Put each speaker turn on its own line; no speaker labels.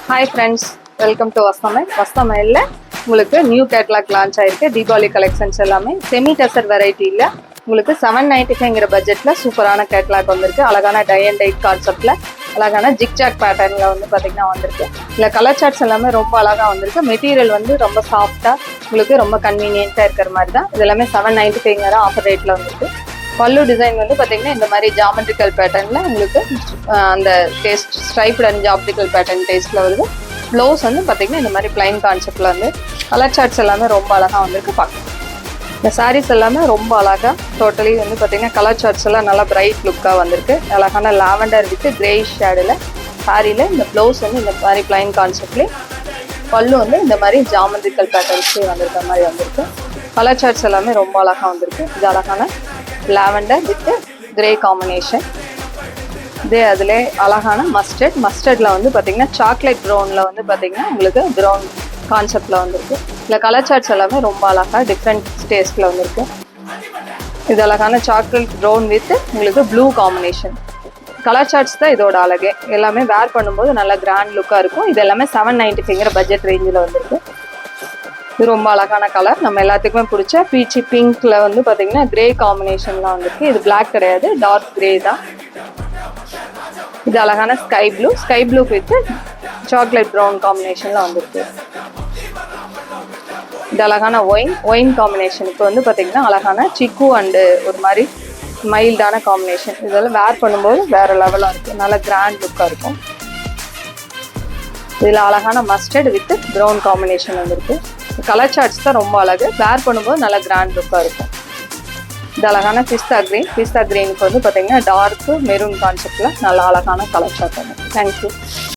Hi friends, welcome to Vasthamail. வஸ்தமைலில் உங்களுக்கு new catalogue launch ஆயிருக்கு. தீபாவளி கலெக்ஷன்ஸ் எல்லாமே செமி டசர் வெரைட்டியில் உங்களுக்கு 795 பட்ஜெட்டில் சூப்பரான கேட்லாக் வந்திருக்கு. அழகான டை அண்ட் டைட் கான்செப்டில் அழகான ஜிக்ஜாக் பேட்டர்னில் வந்து பார்த்திங்கன்னா வந்திருக்கு. இல்லை கலர் சார்ட்ஸ் எல்லாமே ரொம்ப அழகாக வந்திருக்கு. மெட்டீரியல் வந்து ரொம்ப சாஃப்டாக உங்களுக்கு ரொம்ப கன்வீனியண்ட்டாக இருக்கிற மாதிரி தான். இது எல்லாமே 795 ஆஃபர் ரேட்டில் வந்திருக்கு. பல்லு டிசைன் வந்து பார்த்தீங்கன்னா இந்த மாதிரி ஜாமெட்ரிக்கல் பேட்டர்னில் உங்களுக்கு அந்த taste striped and geometrical pattern டேஸ்ட்டில் வருது. ப்ளவுஸ் வந்து பார்த்தீங்கன்னா இந்த மாதிரி பிளைன் கான்செப்டில் வந்து கலர் சார்ட்ஸ் எல்லாமே ரொம்ப அழகாக வந்திருக்கு. பார்க்கலாம் இந்த சாரீஸ் எல்லாமே ரொம்ப அழகாக டோட்டலி வந்து பார்த்தீங்கன்னா கலர் சார்ட்ஸ் எல்லாம் நல்லா பிரைட் லுக்காக வந்திருக்கு. அழகான லாவெண்டர் வித் கிரேஷ் ஷேடில் சாரியில் இந்த ப்ளவுஸ் வந்து இந்த மாதிரி பிளைன் கான்செப்ட்லேயே பல்லு வந்து இந்த மாதிரி ஜாமெட்ரிக்கல் பேட்டர்ன்ஸ்லேயே வந்திருக்க மாதிரி வந்திருக்கு. கலர் சார்ட்ஸ் எல்லாமே ரொம்ப அழகாக வந்திருக்கு. இது அழகான லாவெண்டர் வித் கிரே காம்பினேஷன். இதே அதில் அழகான மஸ்டர்டில் வந்து பார்த்தீங்கன்னா சாக்லேட் ப்ரௌனில் வந்து பார்த்தீங்கன்னா உங்களுக்கு ப்ரௌன் கான்செப்டில் வந்துருக்கு. இல்லை கலர் சார்ட்ஸ் எல்லாமே ரொம்ப அழகாக டிஃப்ரெண்ட் டேஸ்ட்டில் வந்துருக்கு. இது அழகான சாக்லேட் ப்ரௌன் வித் உங்களுக்கு ப்ளூ காம்பினேஷன். கலர் சார்ட்ஸ் தான் இதோட அழகே. எல்லாமே வேர் பண்ணும்போது நல்லா கிராண்ட் லுக்காக இருக்கும். இது எல்லாமே 795 பட்ஜெட் ரேஞ்சில் வந்துருக்கு. இது ரொம்ப அழகான கலர், நம்ம எல்லாத்துக்குமே பிடிச்ச பீச்சி பிங்க்ல வந்து பார்த்தீங்கன்னா கிரே காம்பினேஷன்லாம் வந்துருக்கு. இது பிளாக் கிடையாது, டார்க் கிரே தான். இது அழகான sky blue with chocolate brown காம்பினேஷன்ல வந்துருக்கு. இது அழகான ஒயின் காம்பினேஷனுக்கு வந்து பார்த்தீங்கன்னா அழகான சிக்கு அண்டு ஒரு மாதிரி மைல்டான காம்பினேஷன். இதெல்லாம் வேர் பண்ணும்போது வேற லெவலாக இருக்கும், நல்ல கிராண்ட் லுக்காக இருக்கும். இதில் அழகான மஸ்டர்ட் வித் ப்ரௌன் காம்பினேஷன் வந்துருக்கு. கலர் சார்ட்ஸ் தான் ரொம்ப அழகு, வேர் பண்ணும்போது நல்லா கிராண்ட் லுக்காக இருக்கும். இது அழகான பிஸ்தா கிரீனுக்கு வந்து பார்த்தீங்கன்னா டார்க்கு மெரூன் கான்செப்டில் நல்ல அழகான கலர் சார்ட் வந்துருக்கு. தேங்க்யூ.